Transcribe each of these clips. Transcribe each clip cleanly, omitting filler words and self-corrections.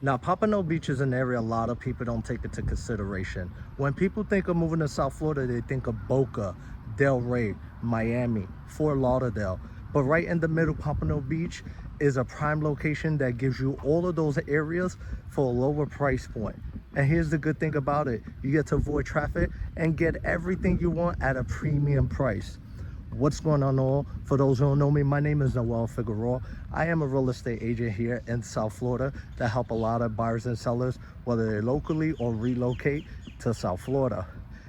Now, Pompano Beach is an area a lot of people don't take into consideration. When people think of moving to South Florida, they think of Boca, Delray, Miami, Fort Lauderdale. But right in the middle, Pompano Beach is a prime location that gives you all of those areas for a lower price point. And here's the good thing about it. You get to avoid traffic and get everything you want at a premium price. What's going on, all? For those who don't know me, my name is Noel Figueroa. I am a real estate agent here in South Florida that help a lot of buyers and sellers, whether they locally or relocate to South Florida.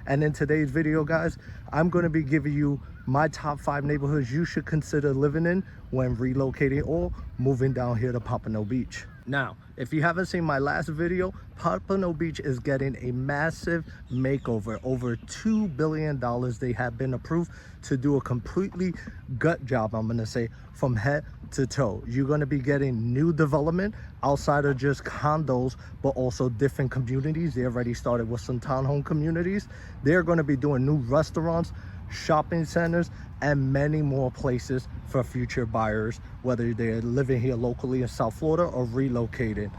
And in today's video, guys, I'm going to be giving you my top 5 neighborhoods you should consider living in when relocating or moving down here to Pompano Beach. Now, if you haven't seen my last video, Pompano Beach is getting a massive makeover. Over $2 billion they have been approved to do a completely gut job, I'm gonna say, from head to toe. You're gonna be getting new development outside of just condos, but also different communities. They already started with some townhome communities. They're gonna be doing new restaurants, shopping centers, and many more places for future buyers, whether they're living here locally in South Florida or relocating.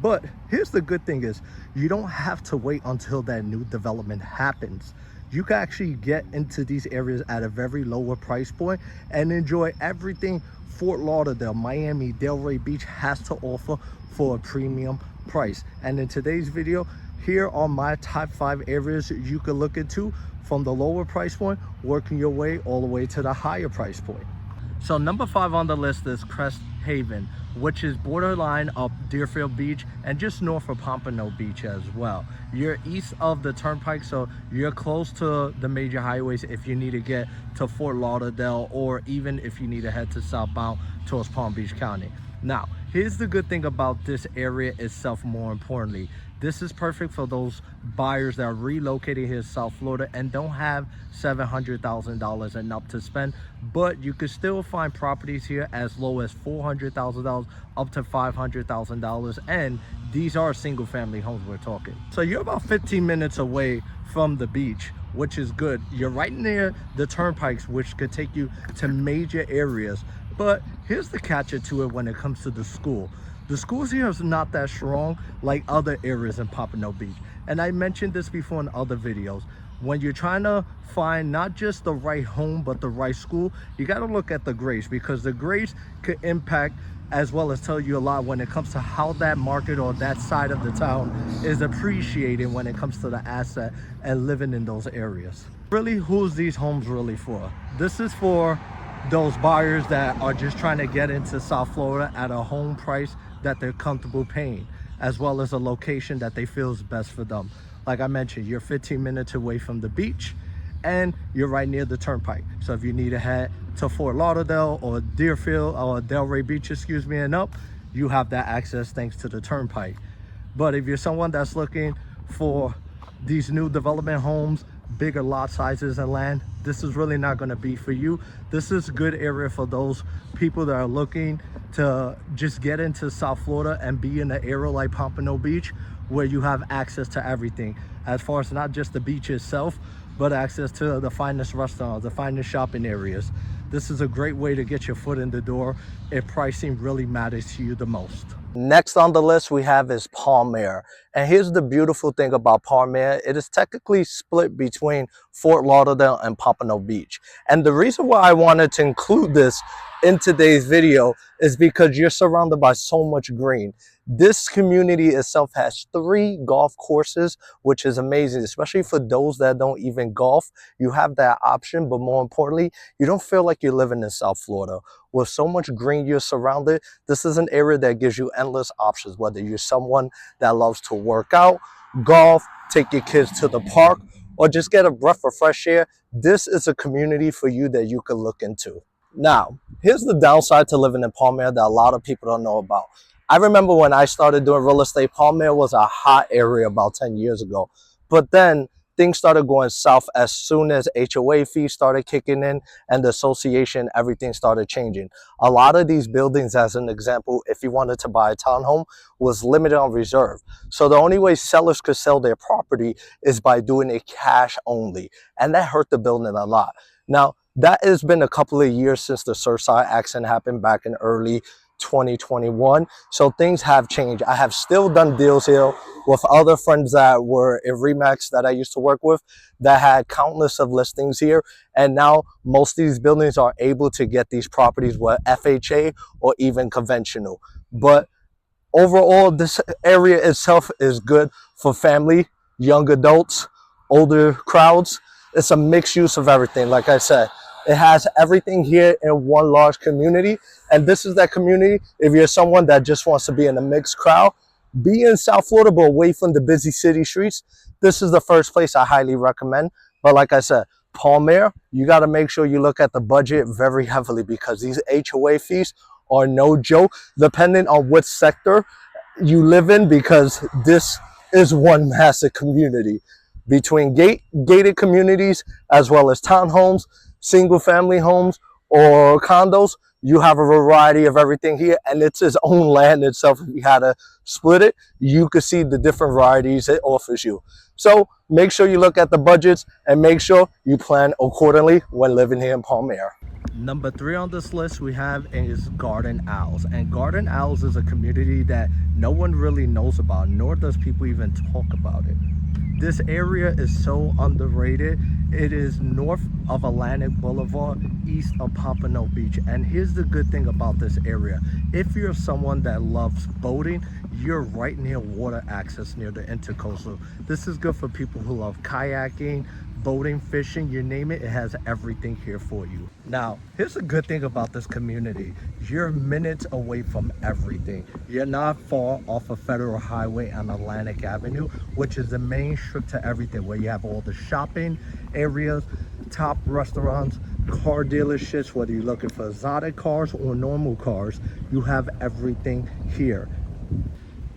But here's the good thing is, you don't have to wait until that new development happens. You can actually get into these areas at a very lower price point and enjoy everything Fort Lauderdale, Miami, Delray Beach has to offer for a premium price. And in today's video, here are my top 5 areas you could look into from the lower price point, working your way all the way to the higher price point. So number 5 on the list is Cresthaven, which is borderline of Deerfield Beach and just north of Pompano Beach as well. You're east of the turnpike, so you're close to the major highways if you need to get to Fort Lauderdale, or even if you need to head to southbound towards Palm Beach County. Now, here's the good thing about this area itself. More importantly, this is perfect for those buyers that are relocating here to South Florida and don't have $700,000 and up to spend, but you could still find properties here as low as $400,000 up to $500,000, and these are single family homes we're talking. So you're about 15 minutes away from the beach, which is good. You're right near the turnpikes, which could take you to major areas. But here's the catch to it when it comes to the school. The schools here is not that strong like other areas in Pompano Beach. And I mentioned this before in other videos. When you're trying to find not just the right home, but the right school, you got to look at the grades, because the grades could impact as well as tell you a lot when it comes to how that market or that side of the town is appreciating when it comes to the asset and living in those areas. Really, who's these homes really for? This is for those buyers that are just trying to get into South Florida at a home price that they're comfortable paying, as well as a location that they feel is best for them. Like I mentioned, you're 15 minutes away from the beach and you're right near the turnpike. So if you need to head to Fort Lauderdale or Deerfield or Delray Beach, excuse me, and up, you have that access thanks to the turnpike. But if you're someone that's looking for these new development homes, bigger lot sizes and land, this is really not going to be for you. This is a good area for those people that are looking to just get into South Florida and be in an area like Pompano Beach, where you have access to everything, as far as not just the beach itself, but access to the finest restaurants, the finest shopping areas. This is a great way to get your foot in the door if pricing really matters to you the most. Next on the list we have is Aire. And here's the beautiful thing about Aire. It is technically split between Fort Lauderdale and Pompano Beach. And the reason why I wanted to include this in today's video is because you're surrounded by so much green. This community itself has 3 golf courses, which is amazing, especially for those that don't even golf. You have that option, but more importantly, you don't feel like you're living in South Florida. With so much green you're surrounded, this is an area that gives you endless options, whether you're someone that loves to work out, golf, take your kids to the park, or just get a breath of fresh air. This is a community for you that you could look into. Now, here's the downside to living in Aire that a lot of people don't know about. I remember when I started doing real estate, Aire was a hot area about 10 years ago. But then things started going south as soon as HOA fees started kicking in and the association, everything started changing. A lot of these buildings, as an example, if you wanted to buy a townhome, was limited on reserve. So the only way sellers could sell their property is by doing it cash only. And that hurt the building a lot. Now, that has been a couple of years since the Surfside accident happened back in early 2021. So things have changed. I have still done deals here with other friends that were in Remax that I used to work with that had countless of listings here. And now most of these buildings are able to get these properties with FHA or even conventional. But overall, this area itself is good for family, young adults, older crowds. It's a mixed use of everything. Like I said, it has everything here in one large community. And this is that community. If you're someone that just wants to be in a mixed crowd, be in South Florida, but away from the busy city streets, this is the first place I highly recommend. But like I said, Palm Aire, you got to make sure you look at the budget very heavily, because these HOA fees are no joke, depending on what sector you live in, because this is one massive community between gated communities as well as townhomes, single family homes, or condos. You have a variety of everything here, and it's its own land itself. If you had to split it, you could see the different varieties it offers you. So make sure you look at the budgets and make sure you plan accordingly when living here in Palm Aire. Number 3 on this list we have is Garden Owls. And Garden Owls is a community that no one really knows about, nor does people even talk about it. This area is so underrated. It is north of Atlantic Boulevard, east of Pompano Beach. And here's the good thing about this area. If you're someone that loves boating, you're right near water access near the intercoastal. This is good for people who love kayaking, boating, fishing, you name it, it has everything here for you. Now, here's a good thing about this community. You're minutes away from everything. You're not far off of Federal Highway and Atlantic Avenue, which is the main strip to everything, where you have all the shopping areas, top restaurants, car dealerships, whether you're looking for exotic cars or normal cars, you have everything here.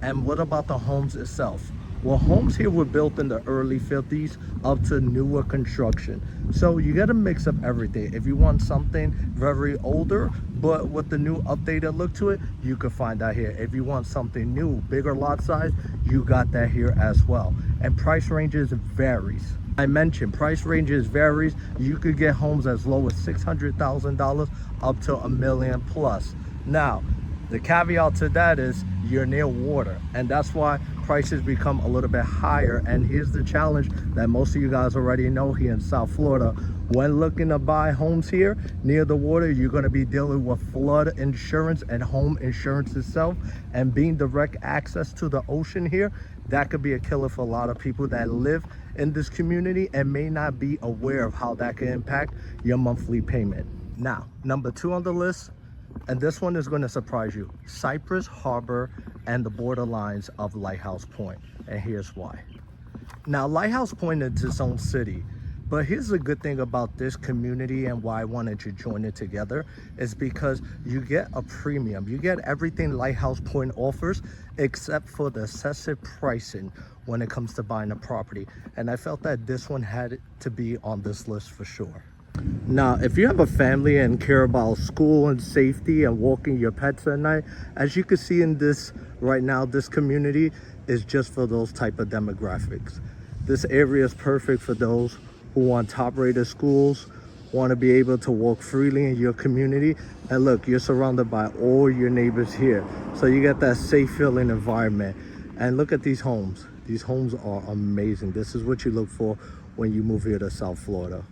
And what about the homes itself? Well, homes here were built in the early 50s up to newer construction. So you get a mix of everything. If you want something very older, but with the new updated look to it, you can find that here. If you want something new, bigger lot size, you got that here as well. And price ranges varies. I mentioned price ranges varies. You could get homes as low as $600,000 up to $1 million plus. Now, the caveat to that is you're near water, and that's why prices become a little bit higher. And here's the challenge that most of you guys already know here in South Florida. When looking to buy homes here near the water, you're going to be dealing with flood insurance and home insurance itself. And being direct access to the ocean here, that could be a killer for a lot of people that live in this community and may not be aware of how that can impact your monthly payment. Now, number 2 on the list, and this one is going to surprise you: Cypress Harbor and the borderlines of Lighthouse Point. And here's why. Now, Lighthouse Point is its own city, but here's the good thing about this community and why I wanted to join it together is because you get a premium. You get everything Lighthouse Point offers except for the excessive pricing when it comes to buying a property. And I felt that this one had to be on this list for sure. Now, if you have a family and care about school and safety and walking your pets at night, as you can see in this right now, this community is just for those type of demographics. This area is perfect for those who want top-rated schools, want to be able to walk freely in your community. And look, you're surrounded by all your neighbors here, so you get that safe feeling environment. And look at these homes. These homes are amazing. This is what you look for when you move here to South Florida.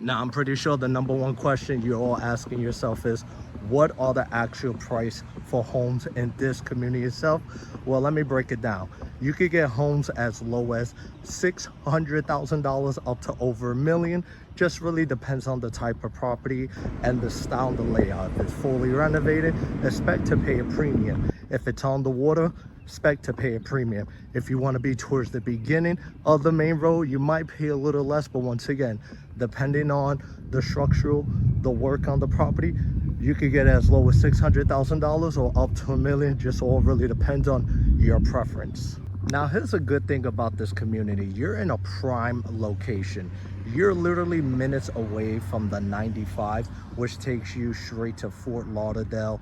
Now, I'm pretty sure the number one question you're all asking yourself is, what are the actual price for homes in this community itself? Well, let me break it down. You could get homes as low as $600,000 up to over $1 million. Just really depends on the type of property and the style and the layout. If it's fully renovated, expect to pay a premium. If it's on the water, expect to pay a premium. If you want to be towards the beginning of the main road, you might pay a little less, but once again, depending on the structural, the work on the property, you could get as low as $600,000 or up to $1 million. Just all really depends on your preference. Now, here's a good thing about this community. You're in a prime location. You're literally minutes away from the 95, which takes you straight to Fort Lauderdale,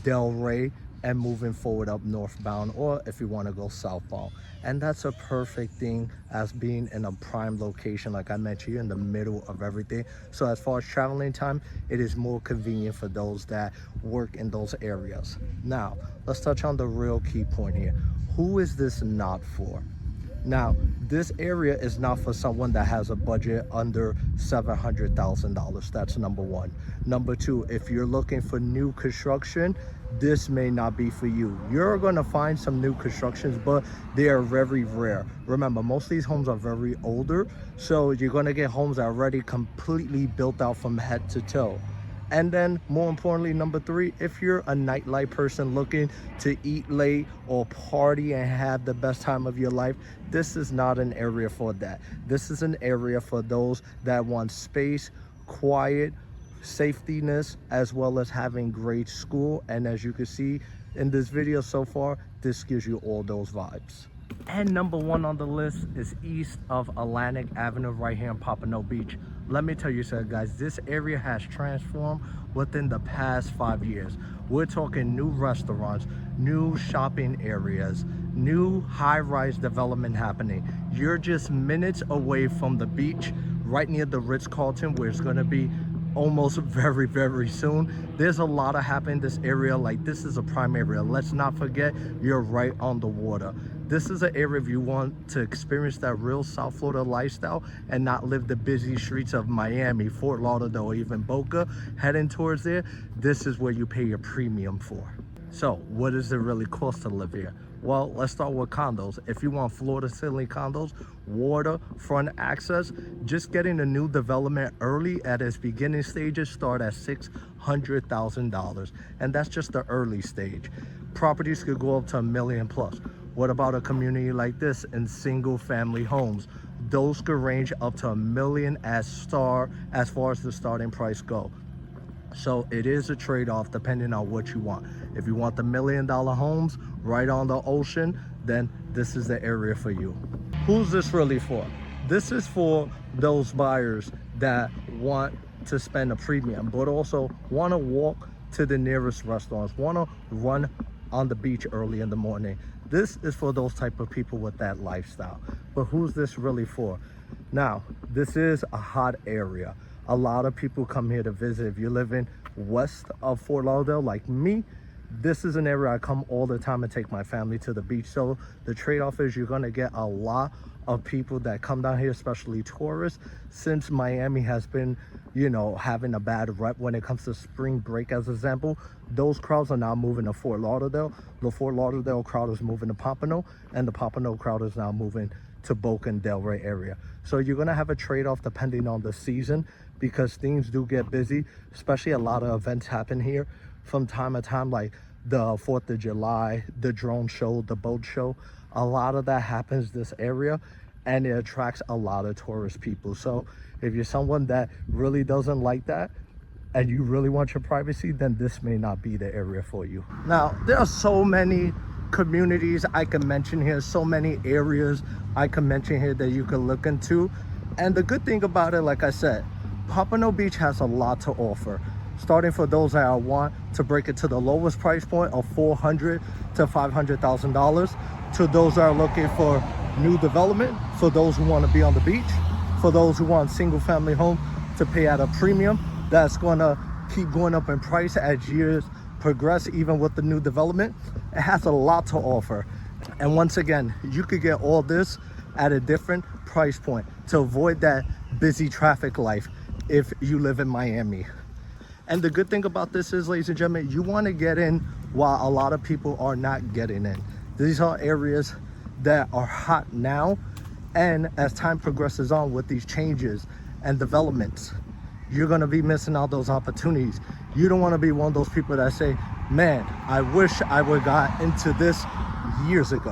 Delray, and moving forward up northbound, or if you want to go southbound. And that's a perfect thing as being in a prime location. Like I mentioned, you're in the middle of everything. So as far as traveling time, it is more convenient for those that work in those areas. Now, let's touch on the real key point here. Who is this not for? Now, this area is not for someone that has a budget under $700,000. That's number one. Number two, if you're looking for new construction, this may not be for you. You're gonna find some new constructions, but they are very rare. Remember, most of these homes are very older, so you're gonna get homes that are already completely built out from head to toe. And then more importantly, number three, if you're a nightlife person looking to eat late or party and have the best time of your life, this is not an area for that. This is an area for those that want space, quiet, safetyness, as well as having great school. And as you can see in this video so far, this gives you all those vibes. And number one on the list is east of Atlantic Avenue, right here in Pompano Beach. Let me tell you something, guys, this area has transformed within the past 5 years. We're talking new restaurants, new shopping areas, new high-rise development happening. You're just minutes away from the beach, right near the Ritz-Carlton, where it's gonna be almost very, very soon. There's a lot of happening in this area. Like, this is a prime area. Let's not forget, you're right on the water. This is an area if you want to experience that real South Florida lifestyle and not live the busy streets of Miami, Fort Lauderdale, or even Boca, heading towards there, this is where you pay your premium for. So what does it really cost to live here? Well, let's start with condos. If you want Florida ceiling condos, waterfront access, just getting a new development early at its beginning stages start at $600,000. And that's just the early stage. Properties could go up to $1 million plus. What about a community like this in single family homes? Those could range up to $1 million as far as the starting price go. So it is a trade-off depending on what you want. If you want the $1 million homes right on the ocean, then this is the area for you. Who's this really for? This is for those buyers that want to spend a premium, but also want to walk to the nearest restaurants, want to run on the beach early in the morning. This is for those type of people with that lifestyle. But who's this really for? Now, this is a hot area. A lot of people come here to visit. If you're living west of Fort Lauderdale like me, this is an area I come all the time and take my family to the beach. So the trade-off is you're gonna get a lot of people that come down here, especially tourists, since Miami has been, you know, having a bad rep when it comes to spring break, as an example. Those crowds are now moving to Fort Lauderdale. The Fort Lauderdale crowd is moving to Pompano, and the Pompano crowd is now moving to Boca and Delray area. So you're gonna have a trade-off depending on the season, because things do get busy, especially a lot of events happen here from time to time, like the 4th of July, the drone show, the boat show. A lot of that happens this area, and it attracts a lot of tourist people. So if you're someone that really doesn't like that and you really want your privacy, then this may not be the area for you. Now, there are so many communities I can mention here, so many areas I can mention here that you can look into. And the good thing about it, like I said, Pompano Beach has a lot to offer, starting for those that want to break it to the lowest price point of $400,000 to $500,000, to those that are looking for new development, for those who want to be on the beach, for those who want single family home to pay at a premium that's going to keep going up in price as years progress, even with the new development. It has a lot to offer. And once again, you could get all this at a different price point to avoid that busy traffic life if you live in Miami. And the good thing about this is, ladies and gentlemen, you want to get in while a lot of people are not getting in. These are areas that are hot now, and as time progresses on with these changes and developments, you're going to be missing out those opportunities. You don't want to be one of those people that say, man, I wish I would have got into this years ago.